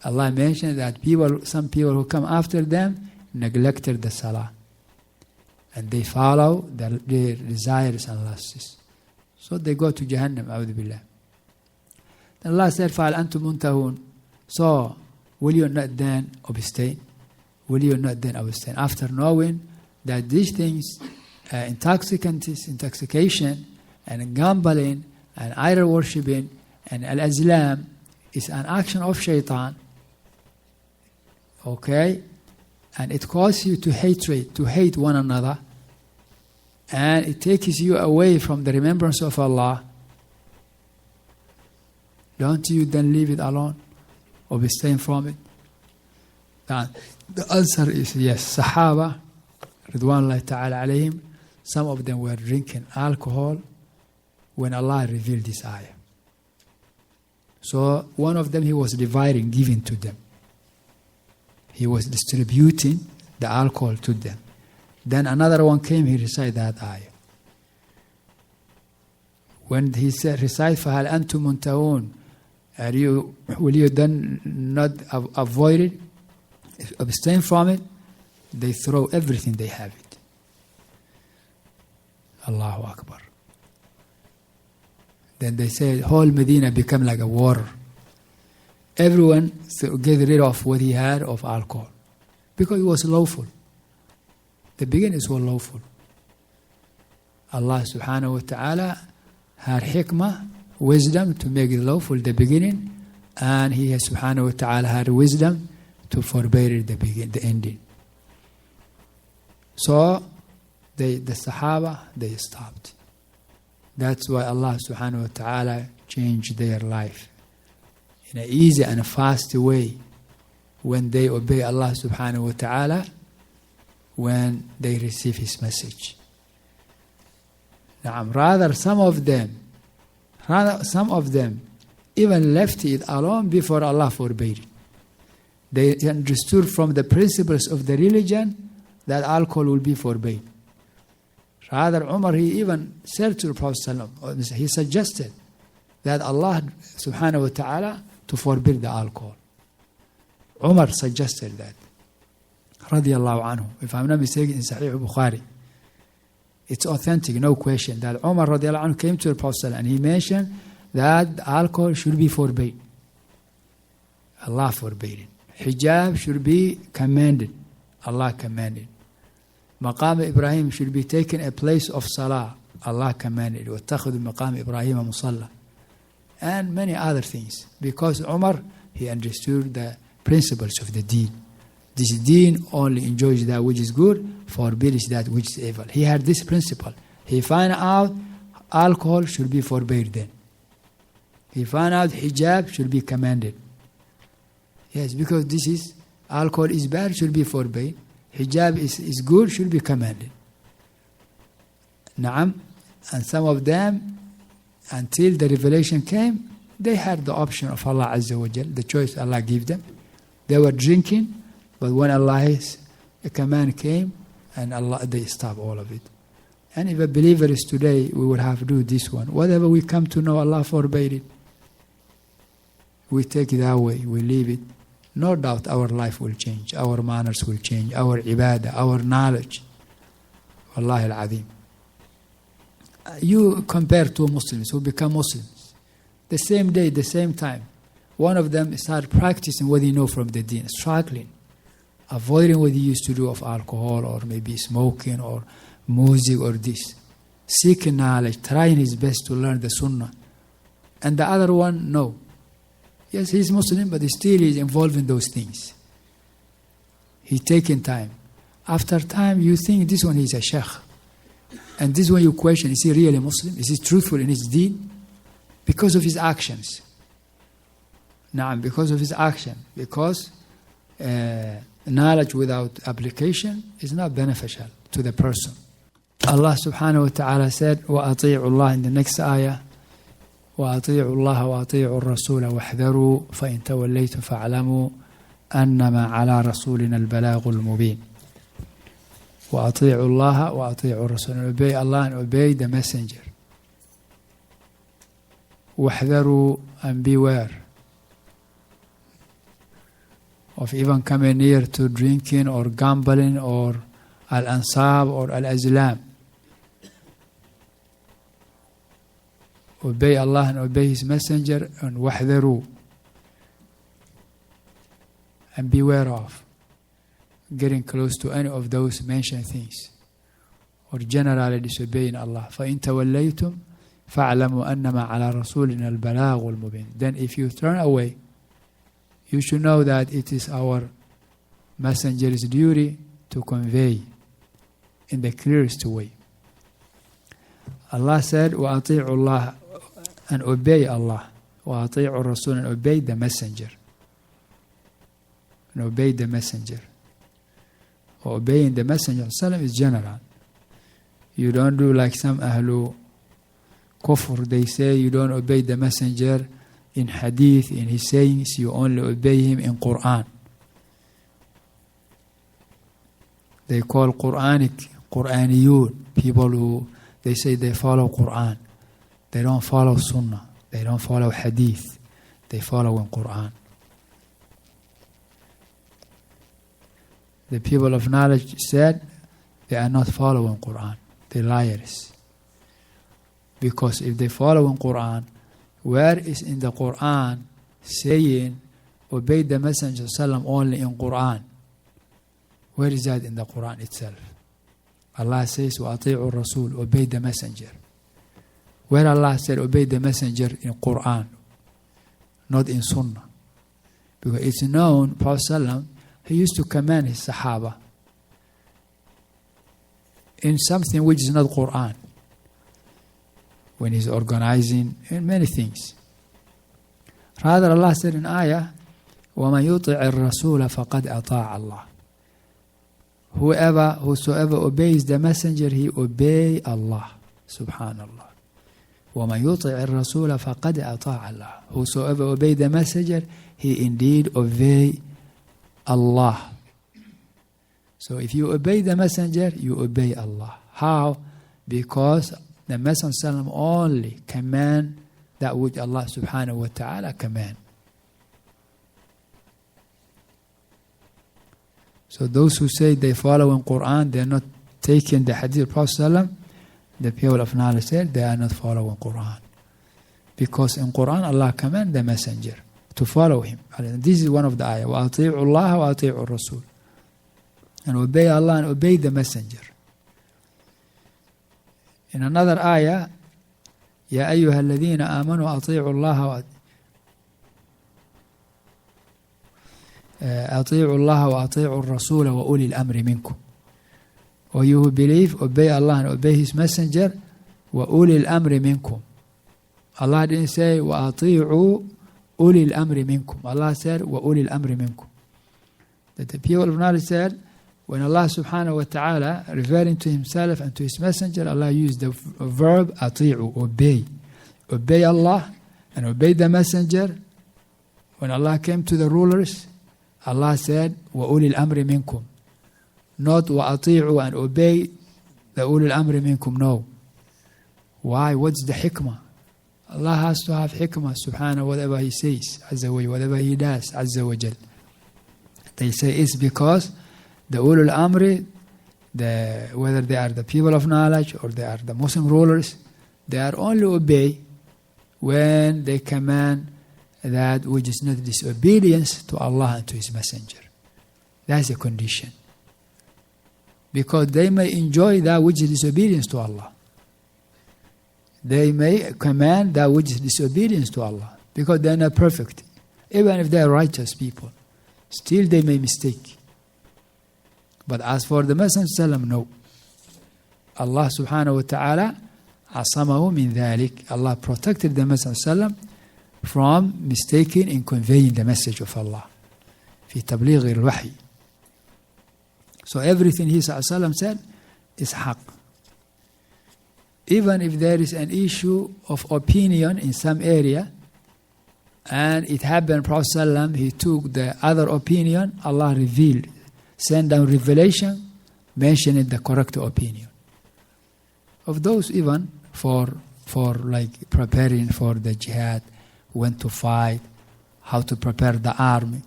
Allah mentioned that some people who come after them neglected the salah. And they follow their desires and lusts. So they go to Jahannam, a'udhu billah. Then Allah said, فَعَلْ أَنْتُمْ مُنْتَهُونَ. So, will you not then abstain? Will you not then abstain? After knowing that these things, intoxication, and gambling, and idol worshipping, and al-azlam, is an action of shaitan. Okay? And it causes you to hate one another. And it takes you away from the remembrance of Allah. Don't you then leave it alone? Or abstain from it? The answer is yes. Sahaba, Ridwanullahi ta'ala alayhim, some of them were drinking alcohol when Allah revealed this ayah. So one of them, he was dividing, giving to them. He was distributing the alcohol to them. Then another one came, he recited that ayah. When he said, recite, فَهَلْ أَنْتُمْ مُنْتَهُونَ, will you then not avoid it, abstain from it? They throw everything they have it. Allahu Akbar. Then they said, whole Medina became like a war. Everyone get rid of what he had of alcohol. Because it was lawful. The beginnings were lawful. Allah subhanahu wa ta'ala had hikmah, wisdom to make it lawful the beginning, and He has subhanahu wa ta'ala had wisdom to forbid the ending. So the Sahaba, they stopped. That's why Allah subhanahu wa ta'ala changed their life in an easy and a fast way when they obey Allah subhanahu wa ta'ala, when they receive His message. Rather some of them even left it alone before Allah forbade it. They understood from the principles of the religion that alcohol will be forbidden. Rather, Umar, he even said to the Prophet ﷺ, he suggested that Allah subhanahu wa ta'ala to forbid the alcohol. Umar suggested that. Radiallahu anhu. If I'm not mistaken, in Sahih Bukhari. It's authentic, no question, that Umar radiallahu anhu came to the Prophet ﷺ and he mentioned that alcohol should be forbidden. Allah forbade it. Hijab should be commanded. Allah commanded. Maqam Ibrahim should be taken a place of salah. Allah commanded. وَاتَّخِذُ مَقَامِ إِبْرَاهِيمَ مُصَلَّى. And many other things. Because Umar, he understood the principles of the deen. This deen only enjoys that which is good, forbids that which is evil. He had this principle. He found out alcohol should be forbidden. He found out hijab should be commanded. Yes, because this is, alcohol is bad, should be forbidden. Hijab is good, should be commanded. Naam. And some of them, until the revelation came, they had the option of Allah Azza wa Jal, the choice Allah gave them. They were drinking, but when Allah's command came, and Allah, they stopped all of it. And if a believer is today, we will have to do this one. Whatever we come to know, Allah forbade it. We take it that way, we leave it. No doubt our life will change, our manners will change, our ibadah, our knowledge. Wallahi al-Azim. You compare two Muslims who become Muslims. The same day, the same time. One of them started practicing what he know from the deen, struggling, avoiding what he used to do of alcohol or maybe smoking or music or this. Seeking knowledge, trying his best to learn the sunnah. And the other one, no. Yes, he's Muslim, but still he's involved in those things. He's taking time. After time, you think this one is a sheikh. And this one you question, is he really Muslim? Is he truthful in his deed? Because of his actions. Naam, because of his action. Because knowledge without application is not beneficial to the person. Allah subhanahu wa ta'ala said, وَأَطِيعُوا اللَّهِ in the next ayah, وَأَطِيعُوا اللَّهَ وَأَطِيعُوا الرَّسُولَ وَاحْذَرُوا فَإِن تَوَلَّيْتُمْ فَاعْلَمُوا أَنَّمَا عَلَى رَسُولِنَا الْبَلَاغُ الْمُبِينُ. وَأَطِيعُوا اللَّهَ وَأَطِيعُوا الرَّسُولَ, and obey Allah and obey the messenger. وَاحْذَرُوا, and beware of even coming near to drinking or gambling or al-ansab or al-azlam. Obey Allah and obey His messenger, and وَاحْذَرُوا, and beware of getting close to any of those mentioned things or generally disobeying Allah. فَإِن تَوَلَّيْتُمْ فَاعْلَمُوا أَنَّمَا عَلَى رَسُولِنَا الْبَلَاغُ الْمُبِينُ. Then if you turn away, you should know that it is our messenger's duty to convey in the clearest way. Allah said, وَأَطِيعُوا اللَّهَ, and obey Allah. وَأَطِيعُوا الرَّسُولَ, and obey the messenger. And obey the messenger. Obeying the messenger is general. You don't do like some ahlu kufr. They say you don't obey the messenger in hadith, in his sayings. You only obey him in Quran. They call Quraniyun, people who they say they follow Quran. They don't follow Sunnah. They don't follow hadith. They follow in Quran. The people of knowledge said they are not following Quran. They're liars. Because if they follow in Quran, where is in the Quran saying obey the Messenger sallam only in Quran? Where is that in the Quran itself? Allah says, وَأَطِيعُوا الرَّسُولَ, obey the Messenger. Where Allah said obey the Messenger in Quran, not in Sunnah. Because it's known, Prophet sallam, he used to command his Sahaba in something which is not Quran. When he's organizing in many things. Rather, Allah said in ayah, وَمَنْ يُطِعِ الرَّسُولَ فَقَدْ أَطَاعَ اللَّهِ. Whosoever obeys the messenger, he obey Allah. Subhanallah. وَمَنْ يُطِعِ الرَّسُولَ فَقَدْ أَطَاعَ اللَّهِ. Whosoever obeys the messenger, he indeed obey Allah. So if you obey the messenger, you obey Allah. How? Because the Messenger only command that which Allah subhanahu wa ta'ala command. So those who say they follow in Quran, they are not taking the hadith of Prophet, the people of knowledge said they are not following Quran. Because in Quran Allah command the messenger to follow him. And this is one of the ayah. وَأَطِيعُوا اللَّهَ وَأَطِيعُوا الرَّسُولَ. And obey Allah and obey the messenger. In another ayah, يَا أَيُّهَا الَّذِينَ آمَنُوا أَطِيعُوا اللَّهَ وَأَطِيعُوا الرَّسُولَ وَأُولِي الْأَمْرِ مِنْكُمْ. Or you who believe, obey Allah and obey His messenger, وَأُولِي الْأَمْرِ مِنْكُمْ. Allah didn't say وَأَطِيعُوا أُولِي الْأَمْرِ مِنْكُمْ. Allah said وَأُولِي الْأَمْرِ مِنْكُمْ. That the people of knowledge said, when Allah subhanahu wa ta'ala referring to Himself and to His messenger, Allah used the verb ati'u, obey. Obey Allah and obey the messenger. When Allah came to the rulers, Allah said, وَأُولِي الْأَمْرِ مِنْكُمْ. Not وَأَطِيعُوا and obey the أُولِي الْأَمْرِ مِنْكُمْ. No. Why? What's the hikmah? Allah has to have hikmah subhanahu, whatever He says, azza wa jal, whatever He does, azza wa jal. They say it's because the ulul amri, whether they are the people of knowledge or they are the Muslim rulers, they are only obey when they command that which is not disobedience to Allah and to His messenger. That's a condition. Because they may enjoy that which is disobedience to Allah. They may command that which is disobedience to Allah. Because they are not perfect. Even if they are righteous people, still they may mistake. But as for the Messenger sallam, no. Allah subhanahu wa ta'ala asamahu min dhalik. Allah protected the Messenger sallam from mistaking in conveying the message of Allah. في تبليغ الوحي. So everything he sallam said is haqq. Even if there is an issue of opinion in some area, and it happened, Prophet ﷺ, he took the other opinion, Allah revealed, sent down revelation, mentioning the correct opinion. Of those even for like preparing for the jihad, when to fight, how to prepare the army,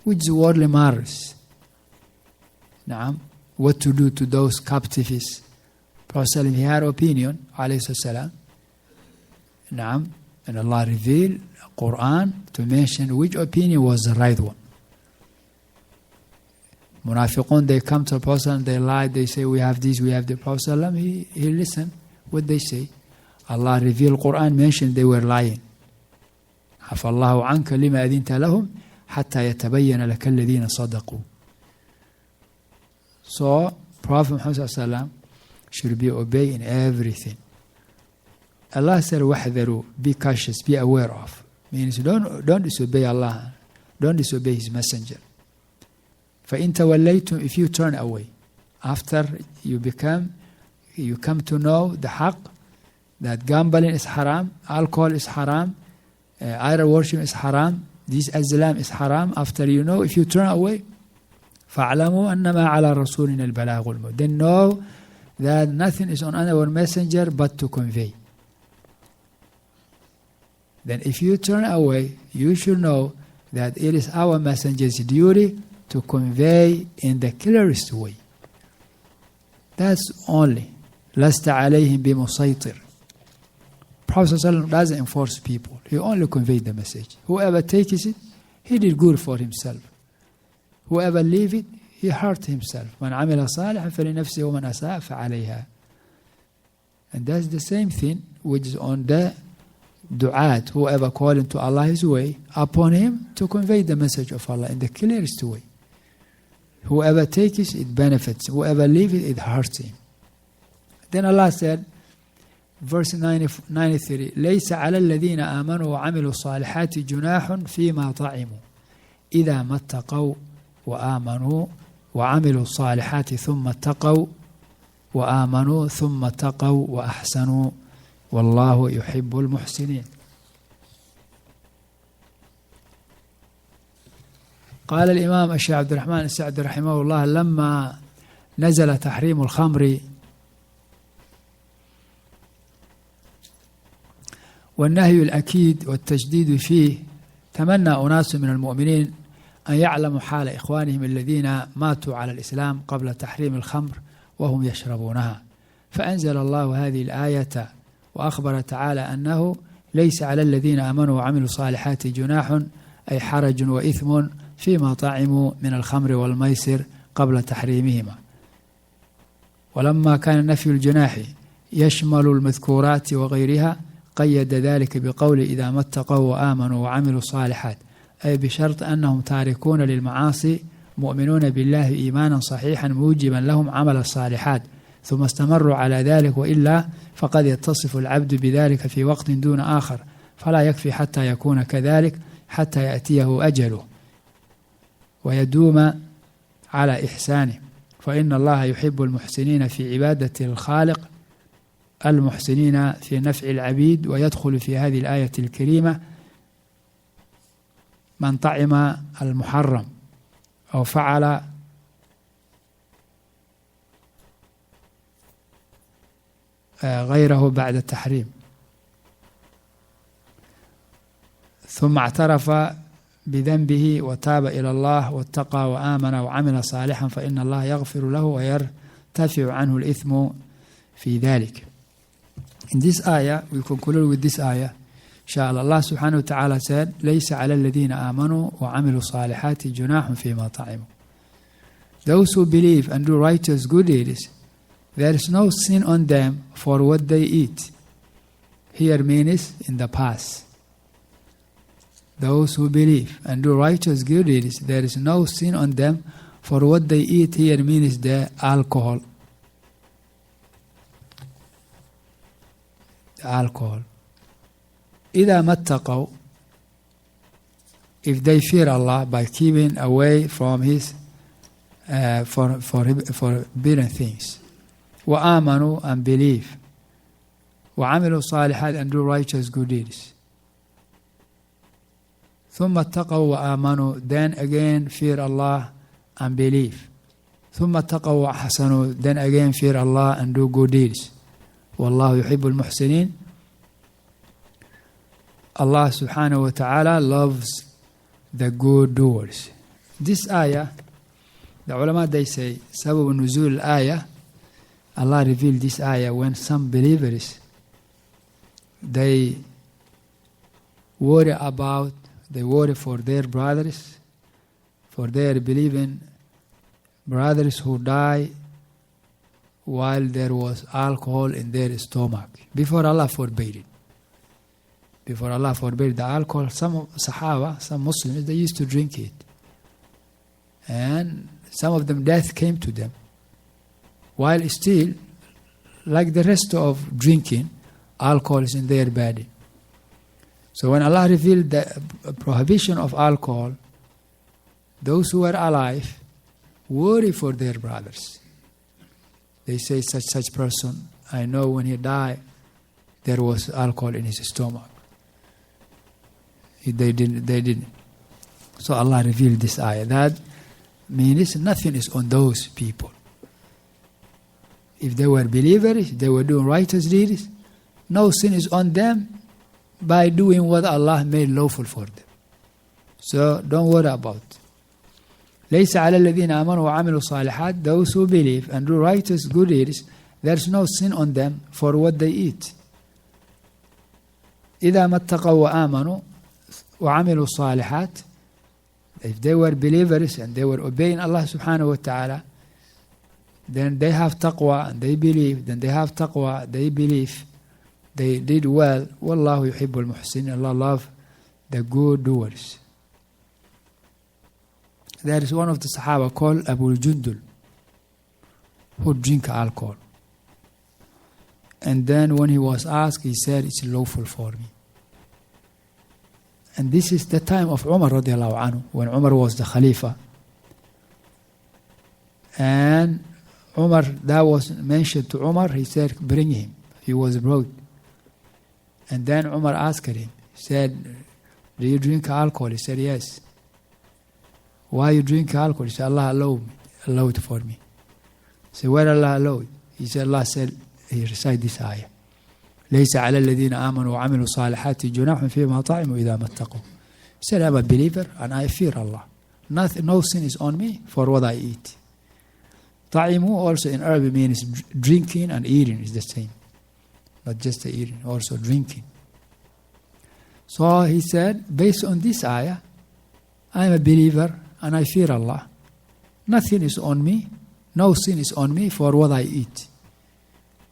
which is worldly matters. Naam, what to do to those captives. Prophet ﷺ, he had opinion, alayhi salam. Naam, and Allah revealed Quran to mention which opinion was the right one. Munafiqun, they come to the Prophet, they lie, they say we have this, we have the Prophet ﷺ, he listened what they say. Allah revealed Quran, mentioned they were lying. عفى الله عنك لما أذنت لهم حتى يتبين لك الذين صدقوا. So Prophet Muhammad ﷺ should be obeyed in everything. Allah said, وَحْذَرُوا, be cautious, be aware of. Means don't disobey Allah, don't disobey His Messenger. فَإِن تَوَلَّيْتُمْ, if you turn away, after you come to know the haqq, that gambling is haram, alcohol is haram, idol worship is haram, this azlam is haram, after you know, if you turn away, فَاعْلَمُوا أَنَّمَا عَلَى رَسُولِنَا الْبَلَاغُ الْمُبِينُ, then know that nothing is on our messenger but to convey. Then if you turn away, you should know that it is our messenger's duty to convey in the clearest way. That's only. لَسْتَ عَلَيْهِمْ بِمُصَيْطِرٍ. Prophet ﷺ doesn't enforce people. He only conveyed the message. Whoever takes it, he did good for himself. Whoever leave it, he hurt himself. مَنْ عَمِلَ صَالِحًا فَلِنَفْسِهِ وَمَنْ أَسَاءَ فَعَلَيْهَا. And that's the same thing which is on the du'at, whoever calling to Allah His way, upon him to convey the message of Allah in the clearest way. Whoever takes it, it benefits. Whoever leaves it, it hurts him. Then Allah said, verse 93, لَيْسَ عَلَى الَّذِينَ آمَنُوا وَعَمِلُوا الصَّالِحَاتِ جُنَاحٌ فِيمَا طَعِمُوا إِذَا مَا اتَّقَوْا وَآمَنُوا وَعَمِلُوا الصَّالِحَاتِ ثُمَّ اتَّقَوْا وآمنوا ثم اتقوا وأحسنوا والله يحب المحسنين. قال الإمام الشيخ عبد الرحمن السعدي رحمه الله لما نزل تحريم الخمر والنهي الأكيد والتجديد فيه، تمنى أناس من المؤمنين أن يعلموا حال إخوانهم الذين ماتوا على الإسلام قبل تحريم الخمر وهم يشربونها، فأنزل الله هذه الآية وأخبر تعالى أنه ليس على الذين آمنوا وعملوا الصالحات جناح، أي حرج وإثم فيما طعموا من الخمر والميسر قبل تحريمهما. ولما كان نفي الجناح يشمل المذكورات وغيرها قيد ذلك بقول إذا ما اتقوا وآمنوا وعملوا الصالحات، أي بشرط أنهم تاركون للمعاصي مؤمنون بالله إيمانا صحيحا موجبا لهم عمل الصالحات ثم استمروا على ذلك، وإلا فقد يتصف العبد بذلك في وقت دون آخر، فلا يكفي حتى يكون كذلك حتى يأتيه أجله ويدوم على إحسانه، فإن الله يحب المحسنين في عبادة الخالق المحسنين في نفع العبيد. ويدخل في هذه الآية الكريمة من طعم المحرم أو فعل غيره بعد التحريم ثم اعترف بذنبه وتاب إلى الله واتقى وآمن وعمل صالحا فإن الله يغفر له ويرتفع عنه الإثم في ذلك. In this ayah, we conclude with this ayah. Inshallah, Allah subhanahu wa ta'ala said, لَيْسَ عَلَى الَّذِينَ آمَنُوا وَعَمِلُوا الصَّالِحَاتِ جُنَاحٌ فِيمَا طَعِمُوا. Those who believe and do righteous good deeds, there is no sin on them for what they eat. Here means in the past. those who believe and do righteous good deeds, there is no sin on them, for what they eat here means the alcohol. The alcohol. إذا ما اتقوا, if they fear Allah by keeping away from His forbidden things, وآمنوا and believe, وعملوا صالحات and do righteous good deeds, ثم اتقوا وآمنوا, then again fear Allah and believe, ثم اتقوا وأحسنوا, then again fear Allah and do good deeds, والله يحب المحسنين. Allah subhanahu wa ta'ala loves the good doers. This ayah, the ulama, they say, sabab nuzul ayah, Allah revealed this ayah when some believers, they worry for their brothers, for their believing brothers who die while there was alcohol in their stomach. Before Allah forbade it. Before Allah forbade the alcohol, some Sahaba, some Muslims, they used to drink it. And some of them, death came to them. While still, like the rest of drinking, alcohol is in their body. So when Allah revealed the prohibition of alcohol, those who were alive worry for their brothers. They say, such person, I know when he died, there was alcohol in his stomach. They didn't. So Allah revealed this ayah. That means nothing is on those people. If they were believers, they were doing righteous deeds, no sin is on them by doing what Allah made lawful for them. So don't worry about it. لَيْسَ عَلَى الَّذِينَ آمَنُوا وَعَمِلُوا الصَّالِحَاتِ, those who believe and do righteous good deeds, there's no sin on them for what they eat. إِذَا مَا اتَّقَوْا وَآمَنُوا وَعَمِلُوا الصَّالِحَاتِ, if they were believers and they were obeying Allah subhanahu wa ta'ala, then they have taqwa and they believe, then they have taqwa, they believe, they did well. وَاللَّهُ يُحِبُّ الْمُحْسِنِينَ, Allah loves the good doers. There is one of the Sahaba called Abu Jundul who drink alcohol. And then when he was asked, he said, it's lawful for me. And this is the time of Umar radiallahu anhu, when Umar was the Khalifa. And Umar, that was mentioned to Umar, he said, bring him. He was brought. And then Umar asked him, he said, do you drink alcohol? He said, yes. Why you drink alcohol? He said, Allah allowed for me. He said, where Allah allowed? He said, Allah said, he recited this ayah. ليس على الذين آمنوا وعملوا الصالحات جناح فيما طعموا إذا ما اتقوا. He said, I'm a believer and I fear Allah. No sin is on me for what I eat. طعموا also in Arabic means drinking and eating is the same. Not just the eating, also drinking. So he said, based on this ayah, I'm a believer and I fear Allah. Nothing is on me, no sin is on me for what I eat,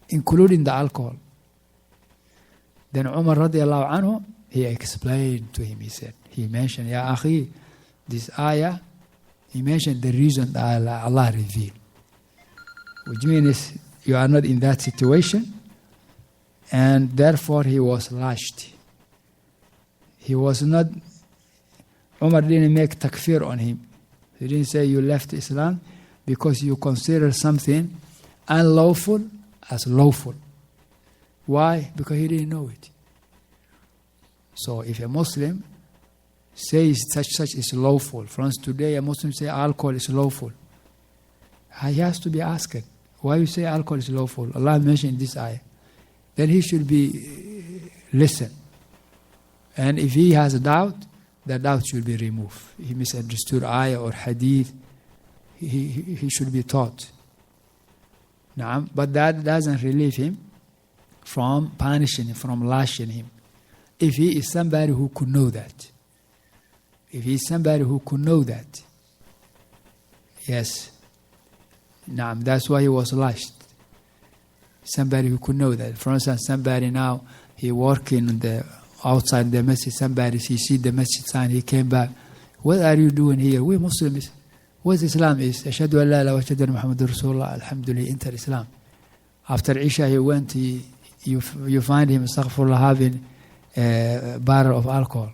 including the alcohol. Then Umar radiallahu anhu, he explained to him, he mentioned, Ya akhi, this ayah, he mentioned the reason that Allah revealed. Which means you are not in that situation, and therefore he was lashed. He was not, Umar didn't make takfir on him. He didn't say you left Islam because you consider something unlawful as lawful. Why? Because he didn't know it. So if a Muslim says such is lawful, for instance, today a Muslim say alcohol is lawful, he has to be asked, why you say alcohol is lawful? Allah mentioned this ayah. Then he should be listen. And if he has a doubt, the doubt should be removed. He misunderstood ayah or hadith, he should be taught. But that doesn't relieve him from punishing him, from lashing him. If he is somebody who could know that. If he is somebody who could know that. Yes. That's why he was lashed. Somebody who could know that. For instance, somebody now, he working in the outside the masjid, somebody he see the masjid sign, he came back. What are you doing here? We Muslims. What Islam is? Ashhadu an la ilaha wa ashhadu anna Muhammadur Rasulullah. Alhamdulillah, enter Islam. After Isha, he went. You find him, astaghfirullah, having a barrel of alcohol.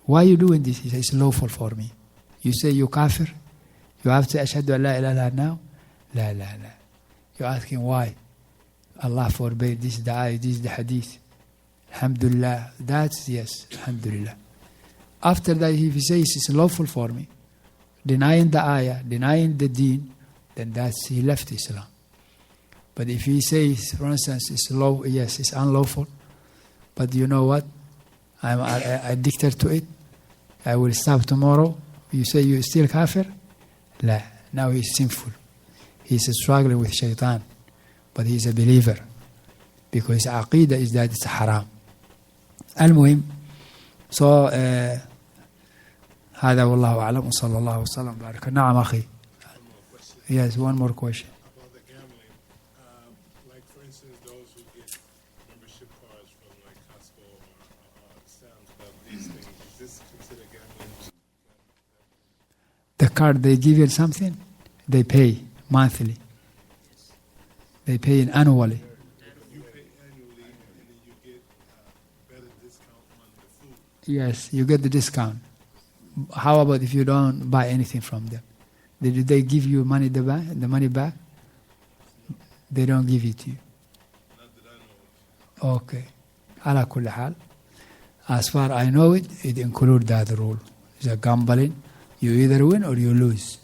Why are you doing this? He says, it's lawful for me. You say you kafir? You have to ashhadu an la ilaha now? La, la, la. You're asking why? Allah forbade, this is the ayah, this is the hadith. Alhamdulillah. That's yes, alhamdulillah. After that, if he says it's lawful for me, denying the ayah, denying the deen, then that's he left Islam. But if he says, for instance, it's yes, it's unlawful, but you know what? I'm addicted to it. I will stop tomorrow. You say you're still kafir? La. Now he's sinful. He's struggling with shaitan. But he's a believer. Because aqidah is that it's haram. المهم. So, هذا والله أعلم وصلى الله وسلم وبارك. نعم أخي. Yes, one more question. About the gambling, like for instance, those who get membership cards from like Costco or Sam's Club, these things, is this considered gambling? The card, they give you something, they pay monthly. They pay annually. You pay annually and then you get better discount on the food. Yes, you get the discount. How about if you don't buy anything from them? Did they give you money the money back? They don't give it to you. Not that I know of. Okay. على كل حال. As far as I know it includes that rule. It's a gambling. You either win or you lose.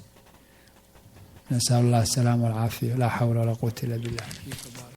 نسأل الله السلامة والعافية. لا حول ولا قوة إلا بالله.